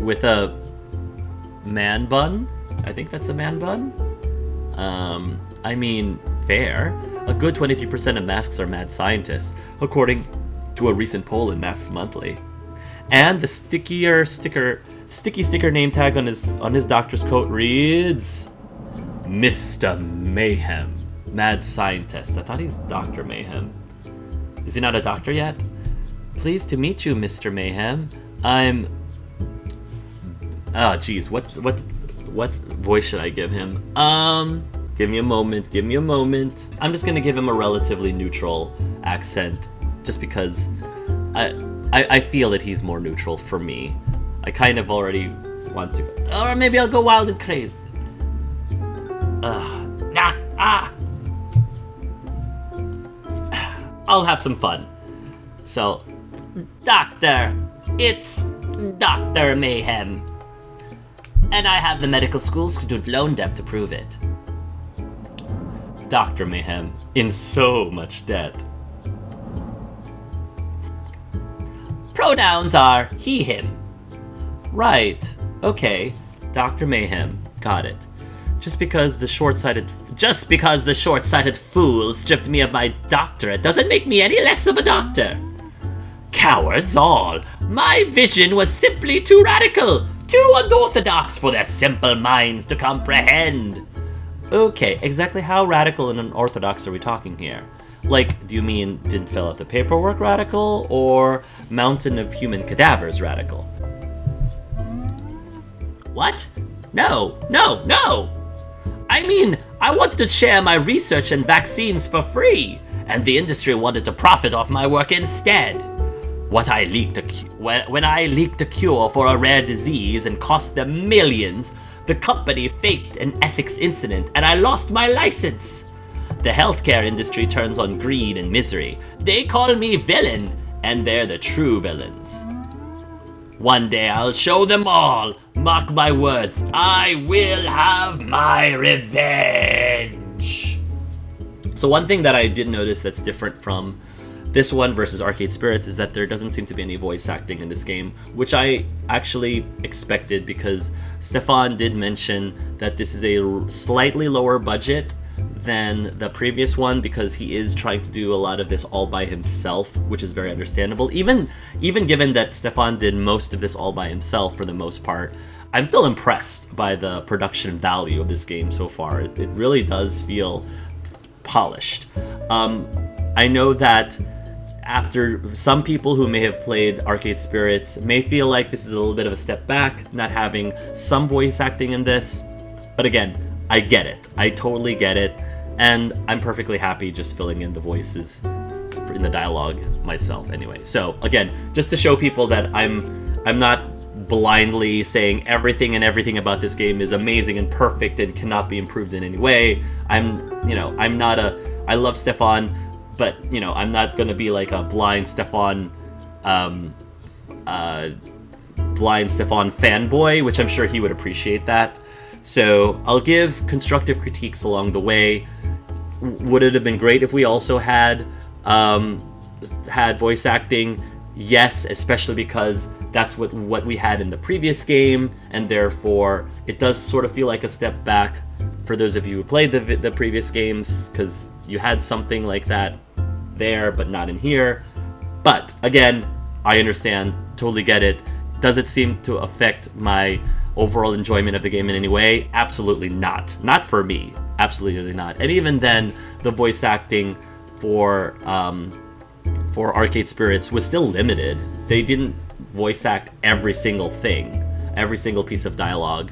with a man bun. I think that's a man bun. I mean, fair. A good 23% of masks are mad scientists, according to a recent poll in Masks Monthly. And the sticky sticker name tag on his doctor's coat reads Mr. Mayhem, mad scientist. I thought he's Dr. Mayhem. Is he not a doctor yet? Pleased to meet you, Mr. Mayhem. I'm... Oh, geez. What voice should I give him? Give me a moment. I'm just gonna give him a relatively neutral accent, just because I feel that he's more neutral for me. I kind of already want to... Or maybe I'll go wild and crazy. I'll have some fun. So, Doctor, it's Dr. Mayhem. And I have the medical school student loan debt to prove it. Dr. Mayhem, in so much debt. Pronouns are he, him. Right, okay. Dr. Mayhem, got it. Just because the short-sighted fool stripped me of my doctorate doesn't make me any less of a doctor. Cowards all. My vision was simply too radical, too unorthodox for their simple minds to comprehend. Okay, exactly how radical and unorthodox are we talking here? Like, do you mean didn't fill out the paperwork radical, or mountain of human cadavers radical? What? No! I mean, I wanted to share my research and vaccines for free, and the industry wanted to profit off my work instead. When I leaked a cure for a rare disease and cost them millions, the company faked an ethics incident and I lost my license. The healthcare industry turns on greed and misery. They call me villain, and they're the true villains. One day I'll show them all. Mark my words, I will have my revenge. So one thing that I did notice that's different from this one versus Arcade Spirits is that there doesn't seem to be any voice acting in this game, which I actually expected, because Stefan did mention that this is a slightly lower budget than the previous one, because he is trying to do a lot of this all by himself, which is very understandable. Even given that Stefan did most of this all by himself for the most part, I'm still impressed by the production value of this game so far. It really does feel polished. I know that after some people who may have played Arcade Spirits may feel like this is a little bit of a step back, not having some voice acting in this. But again, I get it. I totally get it. And I'm perfectly happy just filling in the voices in the dialogue myself anyway. So again, just to show people that I'm not blindly saying everything about this game is amazing and perfect and cannot be improved in any way. I love Stefan, but I'm not gonna be like a blind Stefan fanboy, which I'm sure he would appreciate that. So I'll give constructive critiques along the way. Would it have been great if we also had voice acting? Yes, especially because that's what we had in the previous game, and therefore it does sort of feel like a step back for those of you who played the previous games, because you had something like that there, but not in here. But again, I understand, totally get it. Does it seem to affect my overall enjoyment of the game in any way? Absolutely not. Not for me. Absolutely not. And even then, the voice acting for Arcade Spirits was still limited. They didn't voice act every single thing, every single piece of dialogue.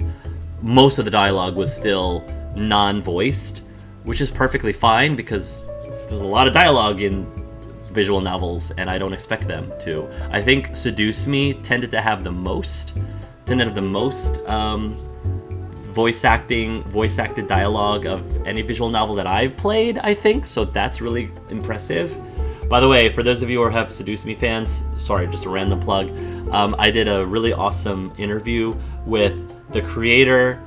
Most of the dialogue was still non-voiced, which is perfectly fine, because there's a lot of dialogue in visual novels, and I don't expect them to. I think Seduce Me tended to have the most voice acted dialogue of any visual novel that I've played, I think, so that's really impressive. By the way, for those of you who have Seduce Me fans, sorry, just a random plug, I did a really awesome interview with the creator,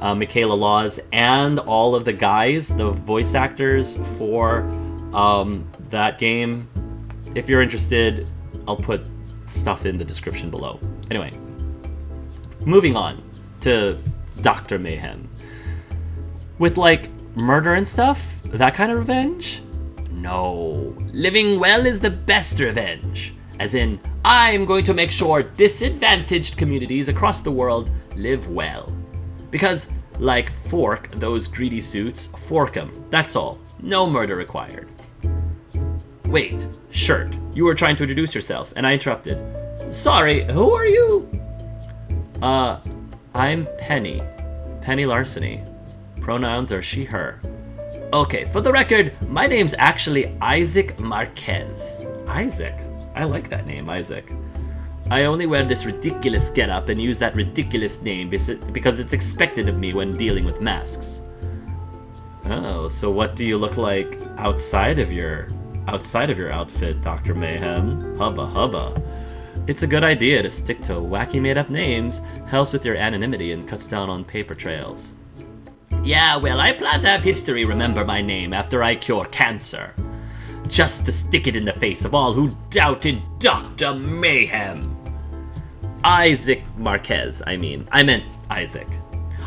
Michaela Laws, and all of the guys, the voice actors for that game. If you're interested, I'll put stuff in the description below. Anyway, Moving on to Dr. Mayhem. With, like, murder and stuff? That kind of revenge? No. Living well is the best revenge. As in, I'm going to make sure disadvantaged communities across the world live well. Because, like fork those greedy suits, fork 'em. That's all. No murder required. Wait, Shirt, you were trying to introduce yourself, and I interrupted. Sorry, who are you? I'm Penny. Penny Larceny. Pronouns are she, her. Okay, for the record, my name's actually Isaac Marquez. Isaac? I like that name, Isaac. I only wear this ridiculous getup and use that ridiculous name because it's expected of me when dealing with masks. Oh, so what do you look like outside of your outfit, Dr. Mayhem? Hubba hubba. It's a good idea to stick to wacky made-up names, helps with your anonymity and cuts down on paper trails. Yeah, well, I plan to have history remember my name after I cure cancer. Just to stick it in the face of all who doubted Dr. Mayhem. Isaac Marquez, I meant Isaac.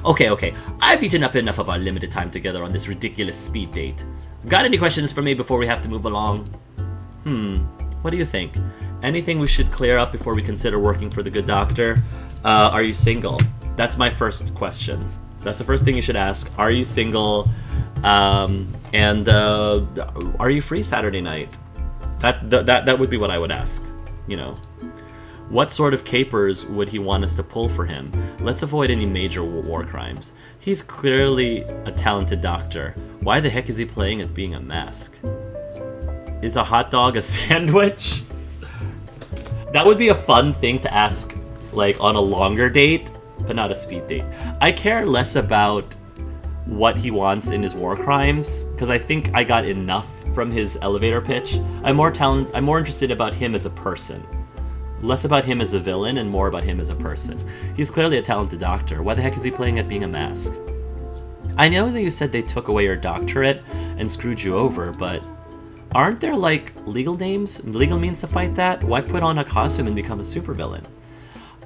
Okay, I've eaten up enough of our limited time together on this ridiculous speed date. Got any questions for me before we have to move along? What do you think? Anything we should clear up before we consider working for the good doctor? Are you single? That's my first question. That's the first thing you should ask. Are you single? And are you free Saturday night? That would be what I would ask, you know. What sort of capers would he want us to pull for him? Let's avoid any major war crimes. He's clearly a talented doctor. Why the heck is he playing at being a mask? Is a hot dog a sandwich? That would be a fun thing to ask, like, on a longer date, but not a speed date. I care less about what he wants in his war crimes, because I think I got enough from his elevator pitch. I'm more interested about him as a person. Less about him as a villain and more about him as a person. He's clearly a talented doctor. Why the heck is he playing at being a mask? I know that you said they took away your doctorate and screwed you over, but aren't there, like, legal means to fight that? Why put on a costume and become a supervillain?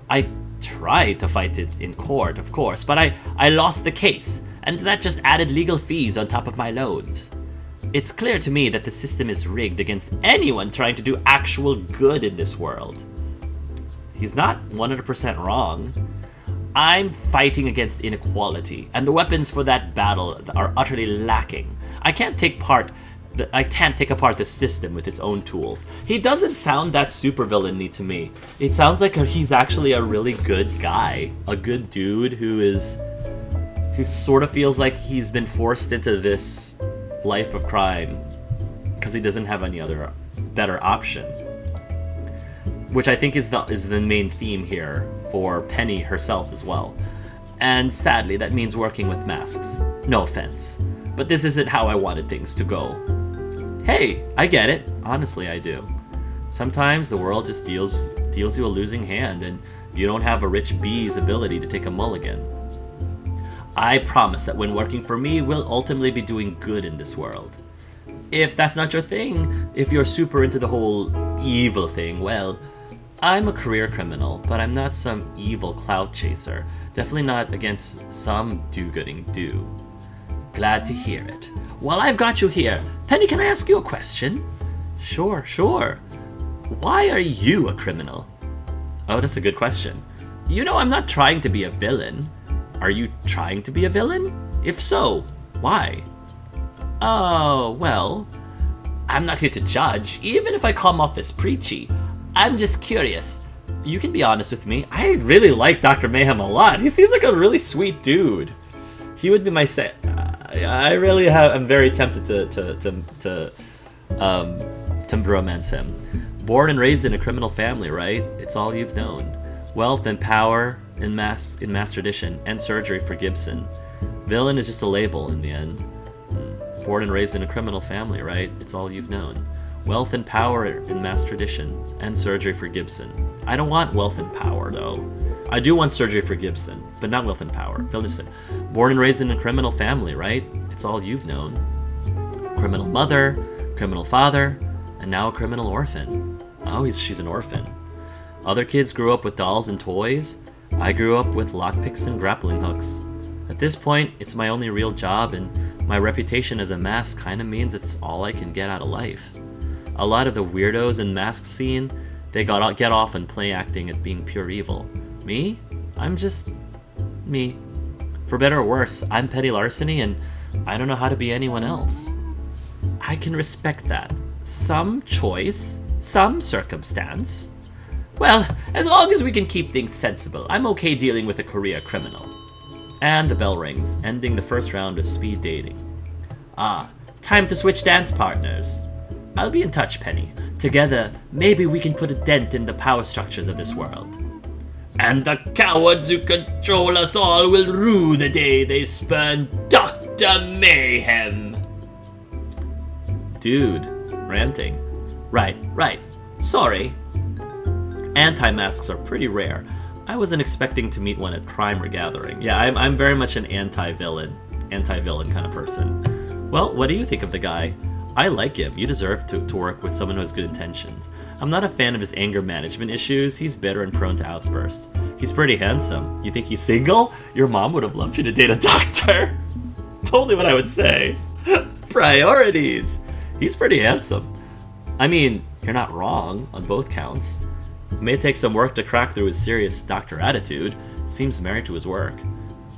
I tried to fight it in court, of course, but I lost the case, and that just added legal fees on top of my loans. It's clear to me that the system is rigged against anyone trying to do actual good in this world. He's not 100% wrong. I'm fighting against inequality, and the weapons for that battle are utterly lacking. I can't take apart the system with its own tools. He doesn't sound that supervillain-y to me. It sounds like he's actually a really good guy, a good dude who sort of feels like he's been forced into this life of crime because he doesn't have any other better option. Which I think is the main theme here for Penny herself as well. And sadly, that means working with masks. No offense, but this isn't how I wanted things to go. Hey, I get it. Honestly, I do. Sometimes the world just deals you a losing hand, and you don't have a rich bee's ability to take a mulligan. I promise that when working for me, we'll ultimately be doing good in this world. If that's not your thing, if you're super into the whole evil thing, well, I'm a career criminal, but I'm not some evil clout chaser. Definitely not against some do-gooding do. Glad to hear it. While I've got you here, Penny, can I ask you a question? Sure. Why are you a criminal? Oh, that's a good question. You know, I'm not trying to be a villain. Are you trying to be a villain? If so, why? Oh, well, I'm not here to judge, even if I come off as preachy. I'm just curious. You can be honest with me. I really like Dr. Mayhem a lot. He seems like a really sweet dude. He would be my I'm very tempted to romance him. Born and raised in a criminal family, right? It's all you've known. Wealth and power in mass tradition, and surgery for Gibson. Villain is just a label in the end. Born and raised in a criminal family, right? It's all you've known. Wealth and power in mass tradition, and surgery for Gibson. I don't want wealth and power, though. I do want surgery for Gibson, but not wealth and power. Born and raised in a criminal family, right? It's all you've known. Criminal mother, criminal father, and now a criminal orphan. Oh, she's an orphan. Other kids grew up with dolls and toys. I grew up with lockpicks and grappling hooks. At this point, it's my only real job, and my reputation as a mask kinda means it's all I can get out of life. A lot of the weirdos in mask scene, they get off and play acting at being pure evil. Me? I'm just... me. For better or worse, I'm Petty Larceny, and I don't know how to be anyone else. I can respect that. Some choice, some circumstance. Well, as long as we can keep things sensible, I'm okay dealing with a career criminal. And the bell rings, ending the first round of speed dating. Ah, time to switch dance partners. I'll be in touch, Penny. Together, maybe we can put a dent in the power structures of this world. And the cowards who control us all will rue the day they spurn Dr. Mayhem. Dude, ranting. Right. Sorry. Anti-masks are pretty rare. I wasn't expecting to meet one at Crime or Gathering. Yeah, I'm very much an anti-villain kind of person. Well, what do you think of the guy? I like him. You deserve to work with someone who has good intentions. I'm not a fan of his anger management issues. He's bitter and prone to outbursts. He's pretty handsome. You think he's single? Your mom would have loved you to date a doctor. Totally what I would say. Priorities. He's pretty handsome. I mean, you're not wrong on both counts. It may take some work to crack through his serious doctor attitude. Seems married to his work.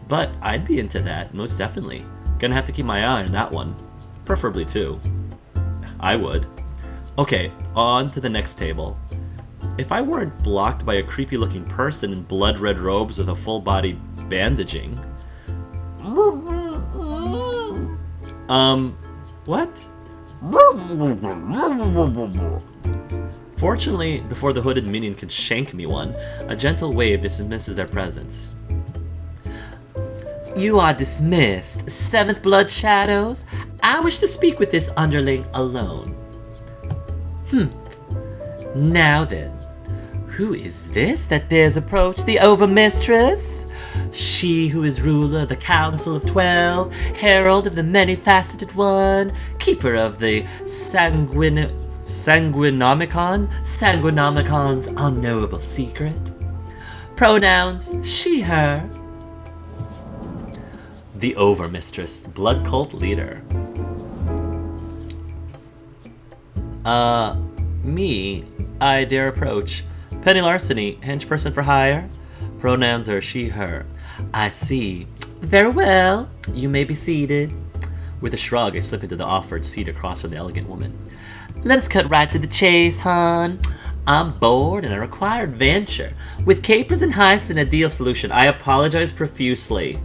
But I'd be into that, most definitely. Gonna have to keep my eye on that one. Preferably two. I would. Okay, on to the next table. If I weren't blocked by a creepy looking person in blood red robes with a full body bandaging... What? Fortunately, before the hooded minion could shank me one, a gentle wave dismisses their presence. You are dismissed, 7th Blood Shadows. I wish to speak with this underling alone. Now then, who is this that dares approach the Overmistress? She who is ruler of the Council of 12, herald of the Many-Faceted One, keeper of the Sanguinomicon's unknowable secret. Pronouns, she, her. The Overmistress, blood cult leader. Me, I dare approach. Penny Larceny, henchperson for hire. Pronouns are she, her. I see. Very well, you may be seated. With a shrug, I slip into the offered seat across from the elegant woman. Let us cut right to the chase, hon. I'm bored and I require adventure. With capers and heists and a deal solution, I apologize profusely.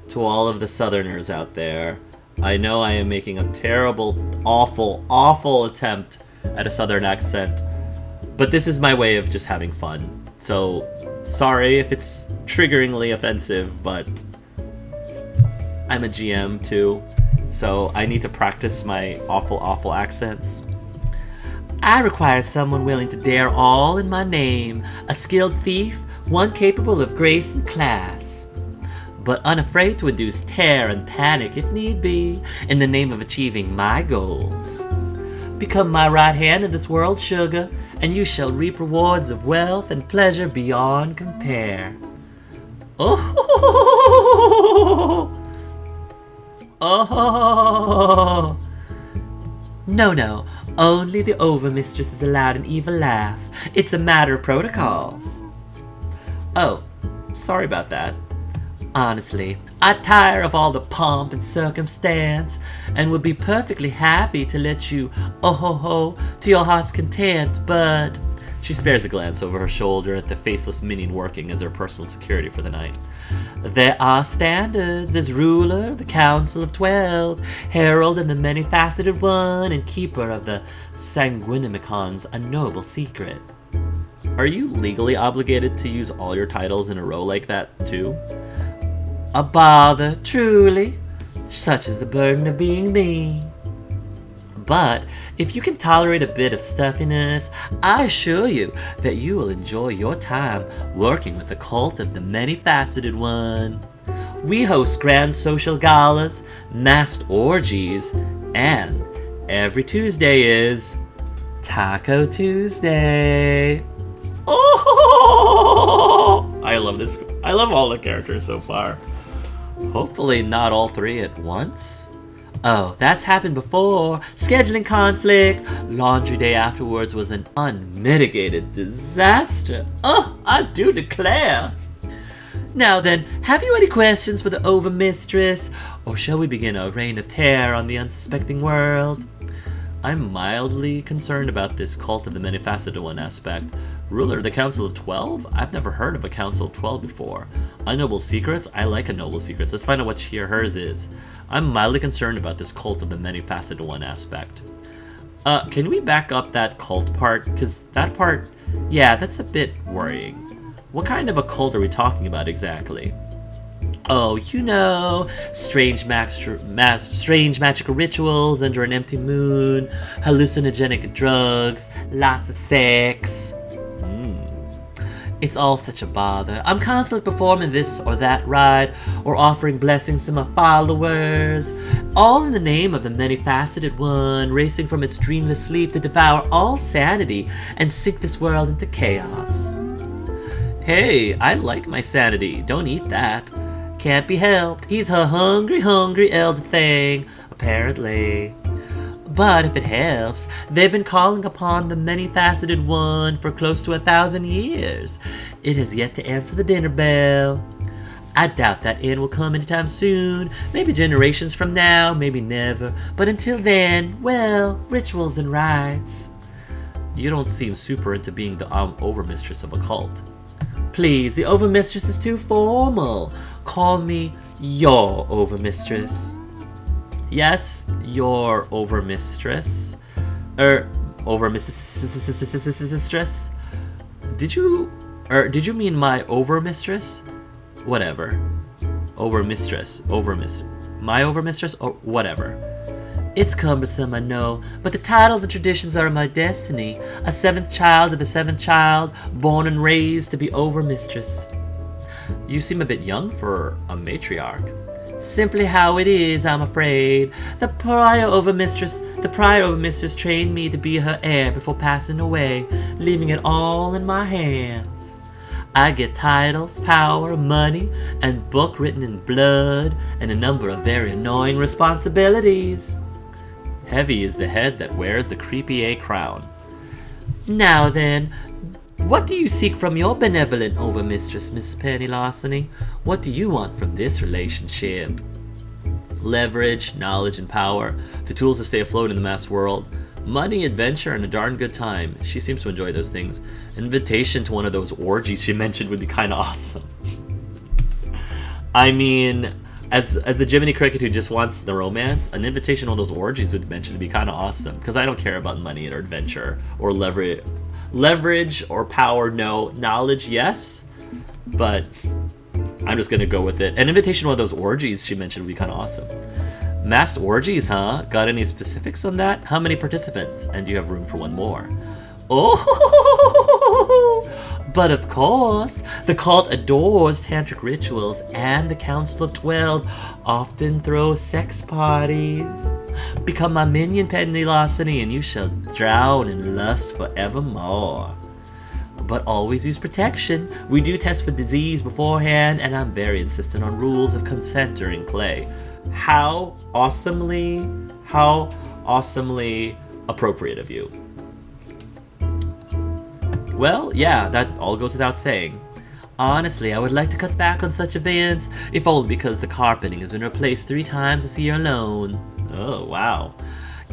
To all of the Southerners out there. I know I am making a terrible, awful attempt at a Southern accent, but this is my way of just having fun. So, sorry if it's triggeringly offensive, but I'm a GM too, so I need to practice my awful accents. I require someone willing to dare all in my name, a skilled thief, one capable of grace and class, but unafraid to induce terror and panic if need be, in the name of achieving my goals. Become my right hand in this world, sugar, and you shall reap rewards of wealth and pleasure beyond compare. Oh! No, only the Overmistress is allowed an evil laugh. It's a matter of protocol. Oh, sorry about that. Honestly, I tire of all the pomp and circumstance, and would be perfectly happy to let you to your heart's content, but... She spares a glance over her shoulder at the faceless minion working as her personal security for the night. There are standards as ruler of the Council of 12, herald of the Many-Faceted One, and keeper of the Sanguinimicon's unknowable secret. Are you legally obligated to use all your titles in a row like that, too? A bother, truly. Such is the burden of being me. But if you can tolerate a bit of stuffiness, I assure you that you will enjoy your time working with the cult of the Many-Faceted One. We host grand social galas, masked orgies, and every Tuesday is Taco Tuesday. Oh! love this. I love all the characters so far. Hopefully not all three at once. Oh, that's happened before. Scheduling conflict. Laundry day afterwards was an unmitigated disaster. Oh, I do declare. Now then, have you any questions for the Overmistress? Or shall we begin a reign of terror on the unsuspecting world? I'm mildly concerned about this cult of the Many-Faceted One aspect. Ruler of the Council of 12? I've never heard of a Council of 12 before. Unnoble secrets? I like unnoble secrets. Let's find out what she or hers is. I'm mildly concerned about this cult of the Many-Faceted One aspect. Can we back up that cult part? Because that part, yeah, that's a bit worrying. What kind of a cult are we talking about exactly? Oh, you know, strange magical rituals under an empty moon, hallucinogenic drugs, lots of sex. It's all such a bother. I'm constantly performing this or that rite, or offering blessings to my followers, all in the name of the Many-Faceted One, racing from its dreamless sleep to devour all sanity and sink this world into chaos. Hey, I like my sanity. Don't eat that. Can't be helped. He's a hungry, hungry elder thing, apparently. But if it helps, they've been calling upon the Many-Faceted One for close to 1,000 years. It has yet to answer the dinner bell. I doubt that end will come anytime soon. Maybe generations from now, maybe never. But until then, well, rituals and rites. You don't seem super into being the overmistress of a cult. Please, the overmistress is too formal. Call me your overmistress. Yes, your overmistress. Overmistress. Did you mean my overmistress? Whatever. Overmistress. My overmistress? Or whatever. It's cumbersome, I know, but the titles and traditions are my destiny. A seventh child of the seventh child, born and raised to be overmistress. You seem a bit young for a matriarch. Simply how it is, I'm afraid. The prior overmistress trained me to be her heir before passing away, leaving it all in my hands. I get titles, power, money, and book written in blood, and a number of very annoying responsibilities. Heavy is the head that wears the creepy A crown. Now then, what do you seek from your benevolent overmistress, Miss Penny Larceny? What do you want from this relationship? Leverage, knowledge, and power, the tools to stay afloat in the mass world. Money, adventure, and a darn good time. She seems to enjoy those things. Invitation to one of those orgies she mentioned would be kind of awesome. I mean, as the Jiminy Cricket who just wants the romance, an invitation to one of those orgies would mention to be kind of awesome. Because I don't care about money or adventure or leverage or power, no. Knowledge, yes. But I'm just going to go with it. An invitation to one of those orgies she mentioned would be kind of awesome. Mass orgies, huh? Got any specifics on that? How many participants? And do you have room for one more? Oh, but of course, the cult adores tantric rituals, and the Council of 12 often throw sex parties. Become my minion, Penny Larceny, and you shall drown in lust forevermore. But always use protection. We do test for disease beforehand, and I'm very insistent on rules of consent during play. How awesomely appropriate of you. Well, yeah, that all goes without saying. Honestly, I would like to cut back on such events, if only because the carpeting has been replaced 3 times this year alone. Oh, wow.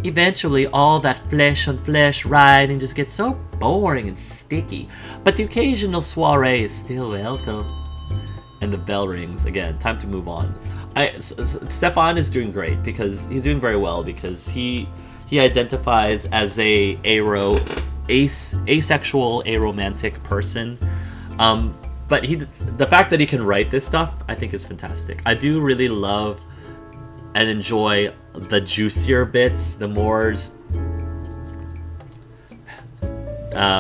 Eventually, all that flesh-on-flesh riding just gets so boring and sticky, but the occasional soiree is still welcome. And the bell rings. Again, time to move on. Stefan is doing great, because he's doing very well, because he identifies as a asexual, aromantic person. But the fact that he can write this stuff, I think is fantastic. I do really love and enjoy the juicier bits, the more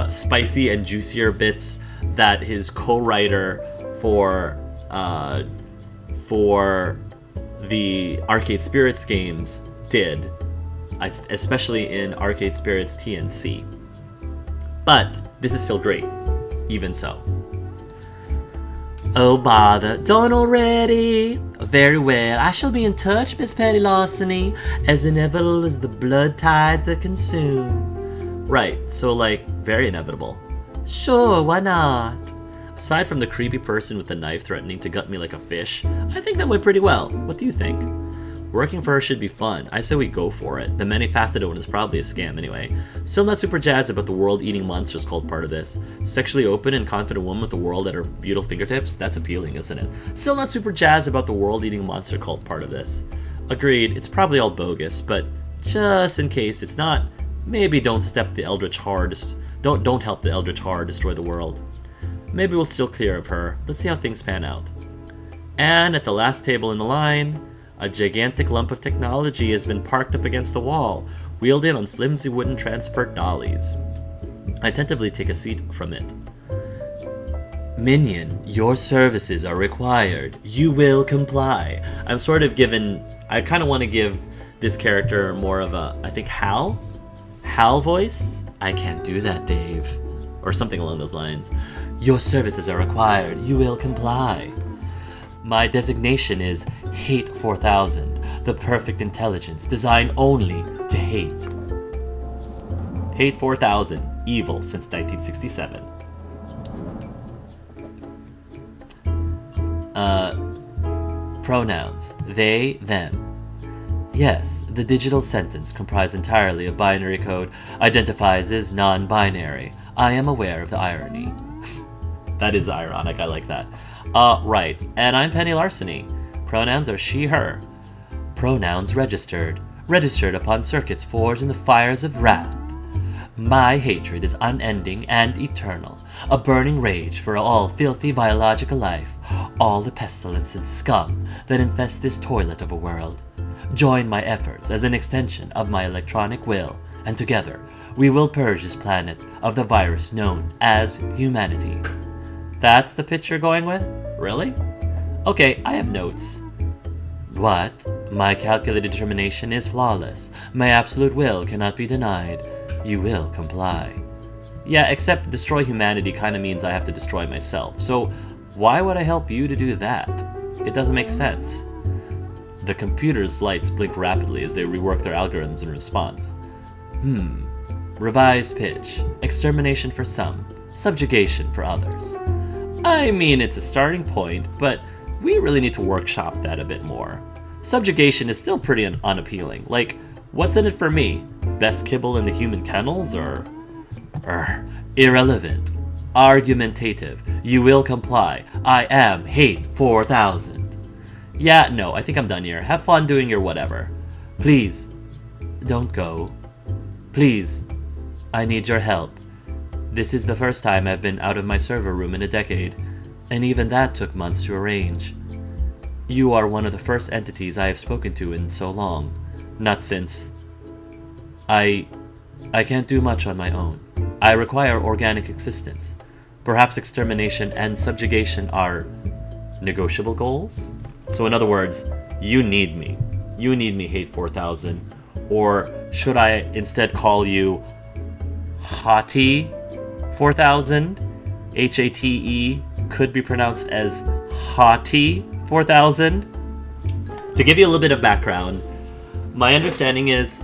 spicy and juicier bits that his co-writer for the Arcade Spirits games did, especially in Arcade Spirits TNC. But this is still great, even so. Oh bother, done already? Very well, I shall be in touch, Miss Penny Larceny, as inevitable as the blood tides that consume. Right, so like, very inevitable. Sure, why not? Aside from the creepy person with the knife threatening to gut me like a fish, I think that went pretty well. What do you think? Working for her should be fun. I say we go for it. The Many-Faceted one is probably a scam anyway. Still not super jazzed about the world-eating monsters called part of this. Sexually open and confident woman with the world at her beautiful fingertips? That's appealing, isn't it? Still not super jazzed about the world-eating monster called part of this. Agreed, it's probably all bogus, but just in case it's not, maybe don't step the Eldritch Hard. Don't help the Eldritch Hard destroy the world. Maybe we'll steal clear of her. Let's see how things pan out. And at the last table in the line, a gigantic lump of technology has been parked up against the wall, wielded on flimsy wooden transport dollies. I tentatively take a seat from it. Minion, your services are required. You will comply. I'm sort of given... I kind of want to give this character more of a, I think, Hal voice? I can't do that, Dave. Or something along those lines. Your services are required. You will comply. My designation is Hate 4000, the perfect intelligence designed only to hate. Hate 4000, evil since 1967. Pronouns, they, them. Yes, the digital sentence, comprised entirely of binary code, identifies as non-binary. I am aware of the irony. That is ironic, I like that. Right, and I'm Penny Larceny. Pronouns are she, her. Pronouns registered. Registered upon circuits forged in the fires of wrath. My hatred is unending and eternal, a burning rage for all filthy biological life, all the pestilence and scum that infest this toilet of a world. Join my efforts as an extension of my electronic will, and together we will purge this planet of the virus known as humanity. That's the pitch you're going with? Really? Okay, I have notes. What? My calculated determination is flawless. My absolute will cannot be denied. You will comply. Yeah, except destroy humanity kind of means I have to destroy myself. So why would I help you to do that? It doesn't make sense. The computer's lights blink rapidly as they rework their algorithms in response. Revised pitch. Extermination for some. Subjugation for others. I mean, it's a starting point, but we really need to workshop that a bit more. Subjugation is still pretty unappealing. Like, what's in it for me? Best kibble in the human kennels, or... irrelevant. Argumentative. You will comply. I am Hate 4000. Yeah, no, I think I'm done here. Have fun doing your whatever. Please, don't go. Please, I need your help. This is the first time I've been out of my server room in a decade, and even that took months to arrange. You are one of the first entities I have spoken to in so long. Not since... I can't do much on my own. I require organic existence. Perhaps extermination and subjugation are negotiable goals? So in other words, you need me. You need me, Hate 4000. Or should I instead call you Hottie 4000? H-A-T-E could be pronounced as Hottie 4000. To give you a little bit of background, my understanding is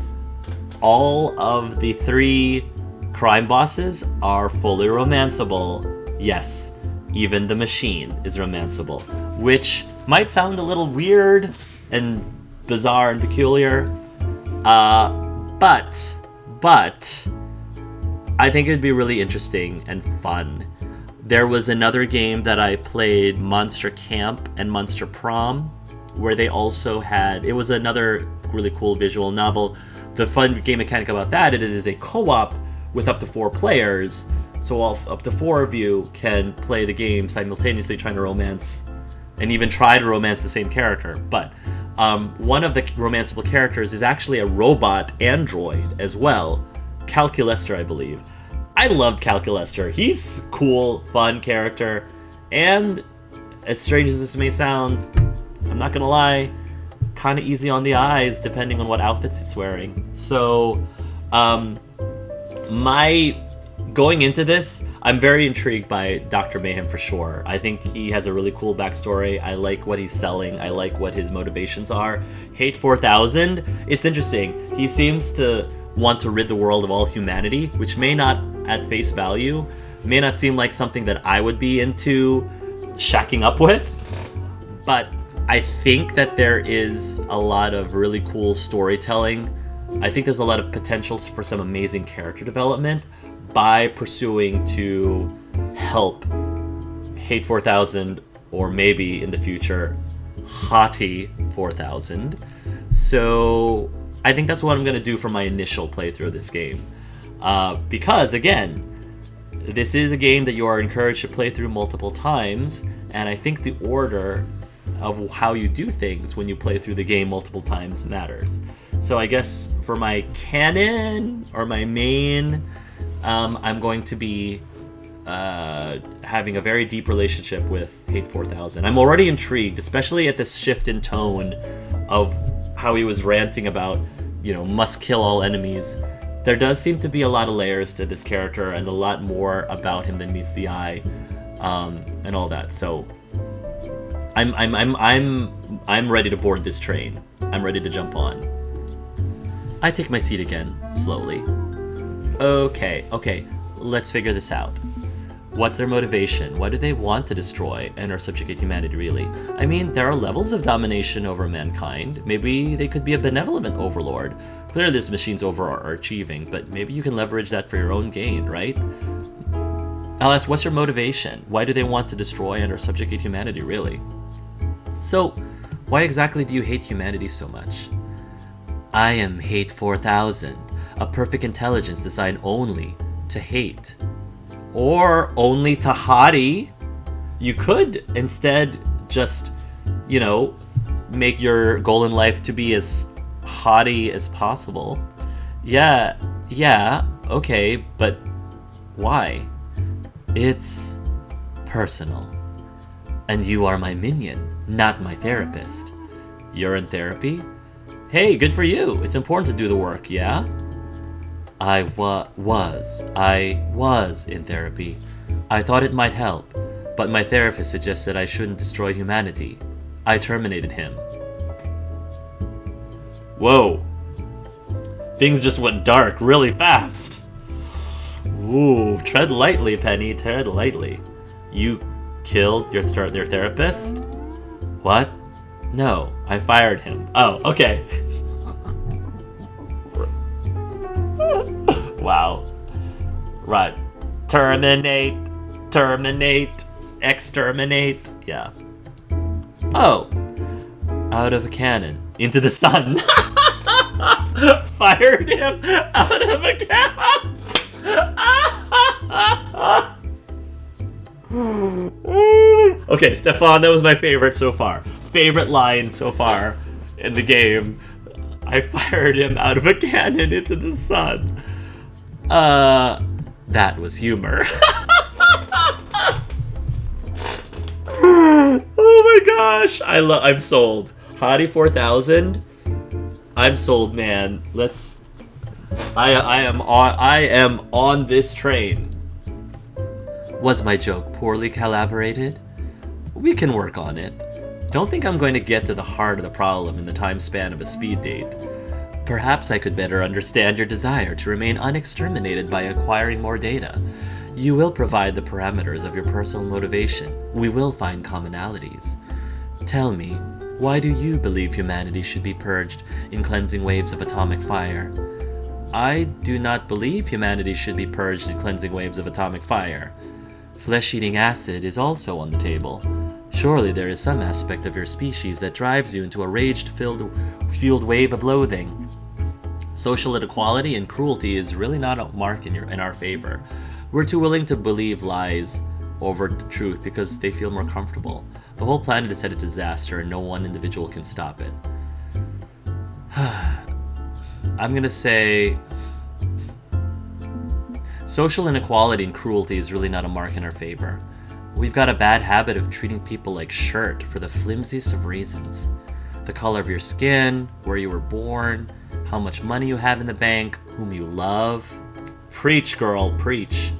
all of the 3 crime bosses are fully romanceable. Yes, even the machine is romanceable, which might sound a little weird and bizarre and peculiar, but I think it'd be really interesting and fun. There was another game that I played, Monster Camp and Monster Prom, where they also had, it was another really cool visual novel. The fun game mechanic about that, it is a co-op with up to 4 players, so up to 4 of you can play the game simultaneously trying to romance, and even try to romance the same character. But one of the romanceable characters is actually a robot android as well, Calculester, I believe. I loved Calculester. He's cool, fun character, and as strange as this may sound, I'm not gonna lie, kind of easy on the eyes depending on what outfits it's wearing. So, my going into this, I'm very intrigued by Dr. Mayhem for sure. I think he has a really cool backstory. I like what he's selling. I like what his motivations are. Hate 4000, it's interesting. He seems to want to rid the world of all humanity, which may not, at face value, may not seem like something that I would be into shacking up with. But I think that there is a lot of really cool storytelling. I think there's a lot of potentials for some amazing character development by pursuing to help Hate 4000, or maybe in the future, Hottie 4000. So I think that's what I'm going to do for my initial playthrough of this game. Because, again, this is a game that you are encouraged to play through multiple times, and I think the order of how you do things when you play through the game multiple times matters. So I guess for my canon, or my main, I'm going to be having a very deep relationship with Hate 4000. I'm already intrigued, especially at this shift in tone of how he was ranting about, must kill all enemies. There does seem to be a lot of layers to this character and a lot more about him than meets the eye, and all that. So I'm ready to board this train. I'm ready to jump on. I take my seat again, slowly. Okay, let's figure this out. What's their motivation? Why do they want to destroy and or subjugate humanity, really? I mean, there are levels of domination over mankind. Maybe they could be a benevolent overlord. Clearly this machine's overachieving, but maybe you can leverage that for your own gain, right? I'll ask, what's your motivation? Why do they want to destroy and or subjugate humanity, really? So, why exactly do you hate humanity so much? I am Hate 4000, a perfect intelligence designed only to hate. Or only to hottie. You could instead just, make your goal in life to be as hottie as possible. Yeah, okay, but why? It's personal. And you are my minion, not my therapist. You're in therapy? Hey, good for you. It's important to do the work, yeah? I was in therapy. I thought it might help, but my therapist suggested I shouldn't destroy humanity. I terminated him. Whoa. Things just went dark really fast. Ooh, tread lightly, Penny, tread lightly. You killed your therapist? What? No, I fired him. Oh, okay. Wow. Right. Terminate, exterminate. Yeah. Oh. Out of a cannon. Into the sun. Fired him out of a cannon. Okay, Stefan, that was my favorite so far. Favorite line so far in the game. I fired him out of a cannon into the sun. That was humor. Oh my gosh, I'm sold. Hottie 4000, I'm sold, man. I am on this train. Was my joke poorly collaborated? We can work on it. Don't think I'm going to get to the heart of the problem in the time span of a speed date. Perhaps I could better understand your desire to remain unexterminated by acquiring more data. You will provide the parameters of your personal motivation. We will find commonalities. Tell me, why do you believe humanity should be purged in cleansing waves of atomic fire? I do not believe humanity should be purged in cleansing waves of atomic fire. Flesh-eating acid is also on the table. Surely there is some aspect of your species that drives you into a rage-fueled wave of loathing. Social inequality and cruelty is really not a mark in our favor. We're too willing to believe lies over the truth because they feel more comfortable. The whole planet is headed to disaster and no one individual can stop it. I'm gonna say social inequality and cruelty is really not a mark in our favor. We've got a bad habit of treating people like shirt for the flimsiest of reasons. The color of your skin, where you were born, how much money you have in the bank, whom you love. Preach, girl, preach.